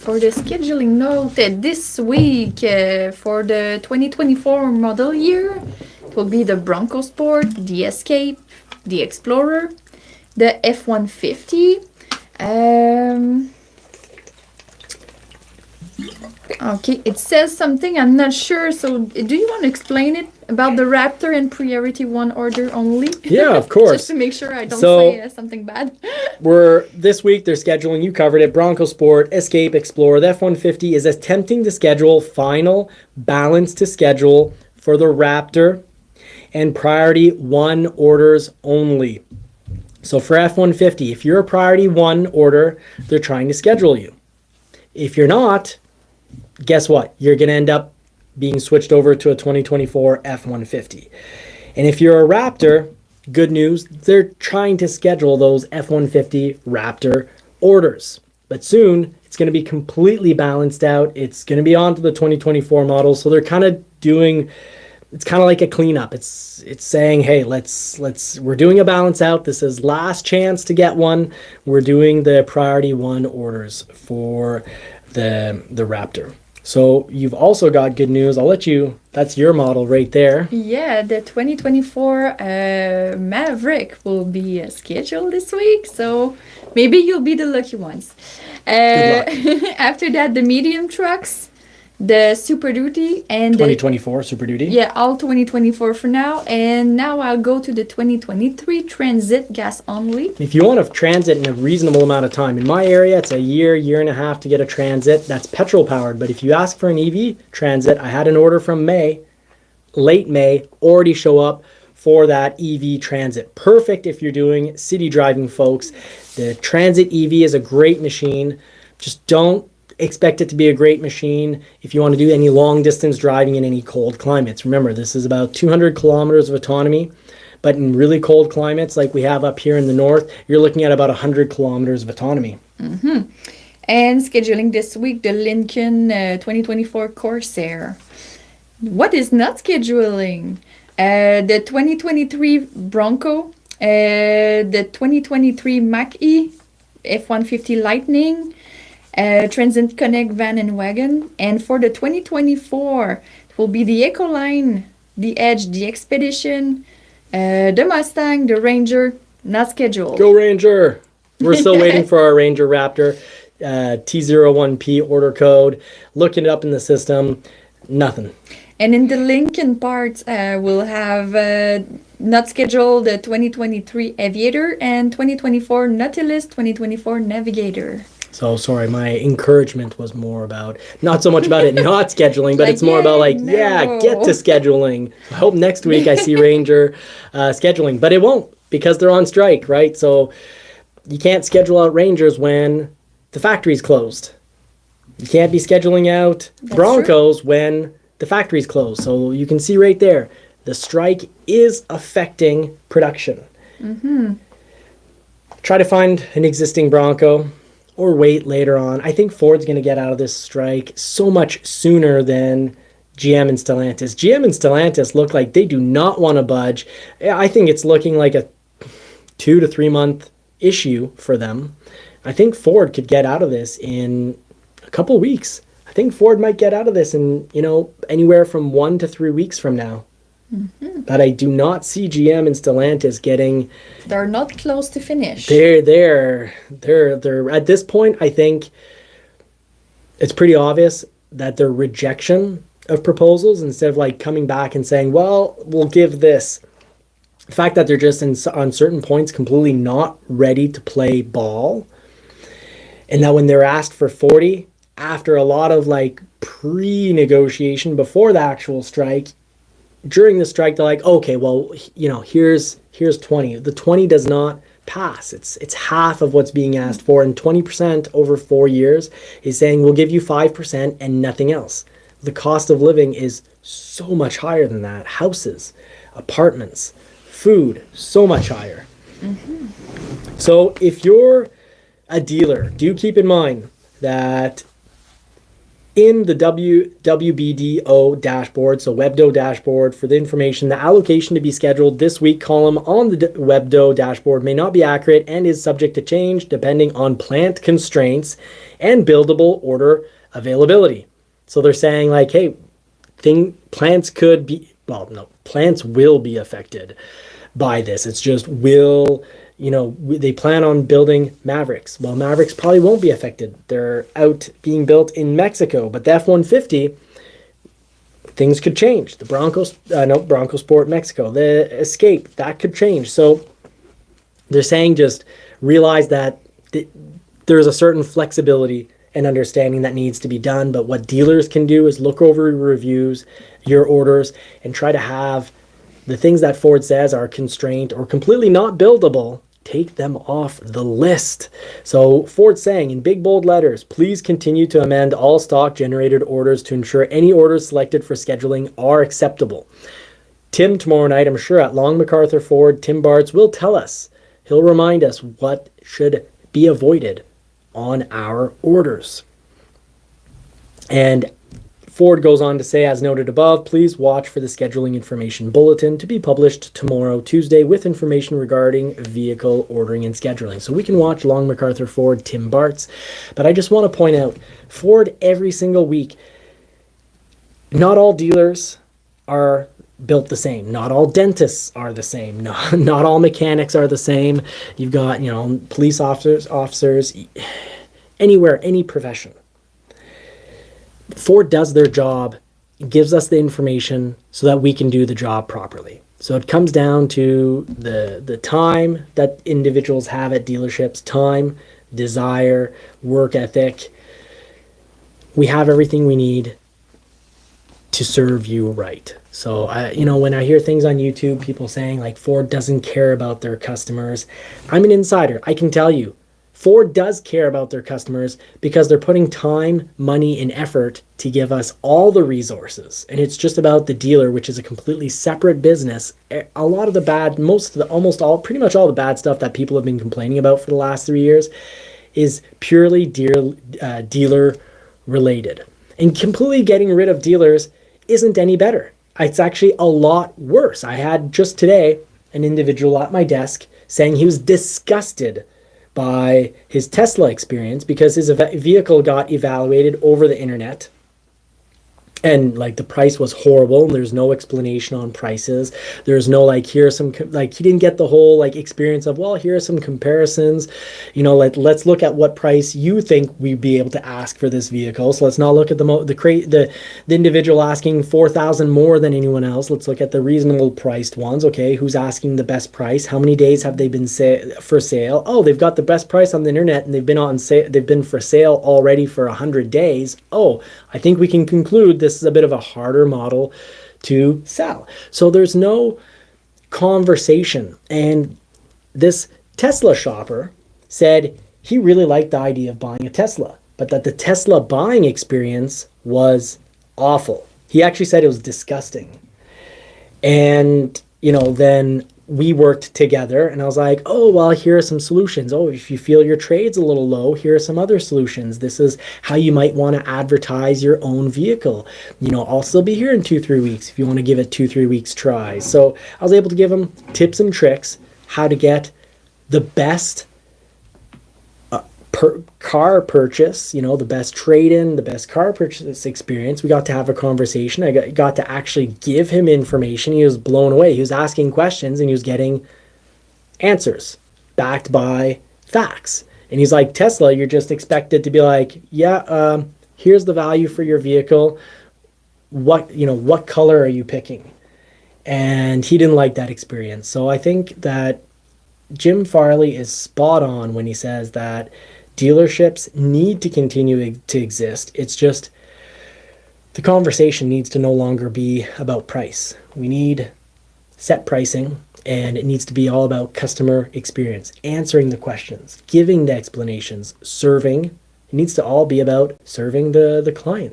for the scheduling note, this week for the 2024 model year, it will be the Bronco Sport, the Escape, the Explorer, the F-150. Okay, it says something, I'm not sure. So do you want to explain it about the Raptor and priority one order only? Yeah, of course. Just to make sure I don't say something bad. This week they're scheduling, you covered it, Bronco Sport, Escape, Explorer. The F-150 is attempting to schedule final balance to schedule for the Raptor and priority one orders only. So for F-150, if you're a priority one order, they're trying to schedule you. If you're not, guess what? You're going to end up being switched over to a 2024 F-150. And if you're a Raptor, good news, they're trying to schedule those F-150 Raptor orders. But soon, it's going to be completely balanced out. It's going to be on to the 2024 model. So they're kind of doing, it's kind of like a cleanup. It's saying, hey, we're doing a balance out. This is last chance to get one. We're doing the priority one orders for the Raptor. So you've also got good news. I'll let you, that's your model right there. Yeah, the 2024 Maverick will be scheduled this week. So maybe you'll be the lucky ones. Good luck. After that, the medium trucks, the Super Duty, and 2024 Super Duty. Yeah, all 2024 for now. And now I'll go to the 2023 Transit gas only. If you want a Transit in a reasonable amount of time, in my area, it's a year and a half to get a Transit. That's petrol powered. But if you ask for an EV Transit, I had an order from late May, already show up for that EV Transit. Perfect if you're doing city driving, folks. The Transit EV is a great machine. Just don't expect it to be a great machine if you want to do any long distance driving in any cold climates. Remember, this is about 200 kilometers of autonomy, but in really cold climates like we have up here in the north, you're looking at about 100 kilometers of autonomy. Mm-hmm. And scheduling this week, the Lincoln 2024 Corsair. What is not scheduling? The 2023 Bronco, the 2023 Mach-E, F-150 Lightning, Transit Connect van and wagon. And for the 2024, it will be the Ecoline, the Edge, the Expedition, the Mustang, the Ranger, not scheduled. Go Ranger! We're still waiting for our Ranger Raptor. T01P order code. Looking it up in the system. Nothing. And in the Lincoln parts, we'll have not scheduled the 2023 Aviator and 2024 Nautilus, 2024 Navigator. So sorry, my encouragement was more about, not so much about it not scheduling, but it's more about get to scheduling. I hope next week I see Ranger scheduling, but it won't because they're on strike, right? So you can't schedule out Rangers when the factory's closed. You can't be scheduling out Broncos when the factory's closed. So you can see right there, the strike is affecting production. Mm-hmm. Try to find an existing Bronco or wait later on. I think Ford's going to get out of this strike so much sooner than GM and Stellantis. GM and Stellantis look like they do not want to budge. I think it's looking like a 2 to 3 month issue for them. I think Ford could get out of this in a couple weeks. I think Ford might get out of this in, anywhere from 1 to 3 weeks from now. Mm-hmm. But I do not see GM and Stellantis getting. They're not close to finish. They're at this point. I think it's pretty obvious that their rejection of proposals, instead of like coming back and saying, "Well, we'll give this," the fact that they're just on certain points completely not ready to play ball, and that when they're asked for 40 after a lot of like pre-negotiation before the actual strike. During the strike, they're like, okay, well, here's 20. The 20 does not pass. It's half of what's being asked for, and 20% over 4 years is saying we'll give you 5% and nothing else. The cost of living is so much higher than that. Houses, apartments, food, so much higher. Mm-hmm. So if you're a dealer, do keep in mind that in the WBDO dashboard, so WebDo dashboard, for the information, the allocation to be scheduled this week column on the WebDo dashboard may not be accurate and is subject to change depending on plant constraints and buildable order availability. So they're saying like, hey, plants could be, well, no, plants will be affected by this. It's just will, they plan on building Mavericks. Well, Mavericks probably won't be affected. They're out being built in Mexico, but the F-150, things could change. The Bronco Sport Mexico, the Escape, that could change. So they're saying just realize that there's a certain flexibility and understanding that needs to be done. But what dealers can do is look over your reviews, your orders, and try to have the things that Ford says are constrained or completely not buildable, take them off the list. So Ford's saying in big bold letters, please continue to amend all stock generated orders to ensure any orders selected for scheduling are acceptable. Tim tomorrow night, I'm sure at Long MacArthur Ford, Tim Bartz will tell us, he'll remind us what should be avoided on our orders. And Ford goes on to say, as noted above, please watch for the scheduling information bulletin to be published tomorrow, Tuesday, with information regarding vehicle ordering and scheduling. So we can watch Long MacArthur Ford, Tim Bartz. But I just want to point out, Ford every single week, not all dealers are built the same. Not all dentists are the same. Not all mechanics are the same. You've got, police officers, anywhere, any profession. Ford does their job, gives us the information so that we can do the job properly. So it comes down to the time that individuals have at dealerships, time, desire, work ethic. We have everything we need to serve you right. So, when I hear things on YouTube, people saying like Ford doesn't care about their customers, I'm an insider. I can tell you, Ford does care about their customers because they're putting time, money, and effort to give us all the resources. And it's just about the dealer, which is a completely separate business. A lot of the bad, pretty much all the bad stuff that people have been complaining about for the last 3 years is purely dealer related. And completely getting rid of dealers isn't any better. It's actually a lot worse. I had just today an individual at my desk saying he was disgusted by his Tesla experience because his vehicle got evaluated over the internet. And like the price was horrible and there's no explanation on prices. There's no here's some, he didn't get the whole experience of, well, here are some comparisons. Let's look at what price you think we'd be able to ask for this vehicle. So let's not look at the individual asking $4,000 more than anyone else. Let's look at the reasonable priced ones. Okay, who's asking the best price? How many days have they been for sale? Oh, they've got the best price on the internet and they've been on sale. They've been for sale already for 100 days. Oh, I think we can conclude this is a bit of a harder model to sell. So there's no conversation. And this Tesla shopper said he really liked the idea of buying a Tesla, but that the Tesla buying experience was awful. He actually said it was disgusting. And, then we worked together and I was like, oh, well, here are some solutions. Oh, if you feel your trade's a little low, here are some other solutions. This is how you might want to advertise your own vehicle. I'll still be here in 2-3 weeks if you want to give it 2-3 weeks try. So I was able to give him tips and tricks how to get the best car purchase, the best trade-in, the best car purchase experience. We got to have a conversation. I got to actually give him information. He was blown away. He was asking questions and he was getting answers backed by facts. And he's like, Tesla, you're just expected to be like, yeah, here's the value for your vehicle. What color are you picking? And he didn't like that experience. So I think that Jim Farley is spot on when he says that dealerships need to continue to exist. It's just the conversation needs to no longer be about price. We need set pricing, and it needs to be all about customer experience, answering the questions, giving the explanations, serving. It needs to all be about serving the client.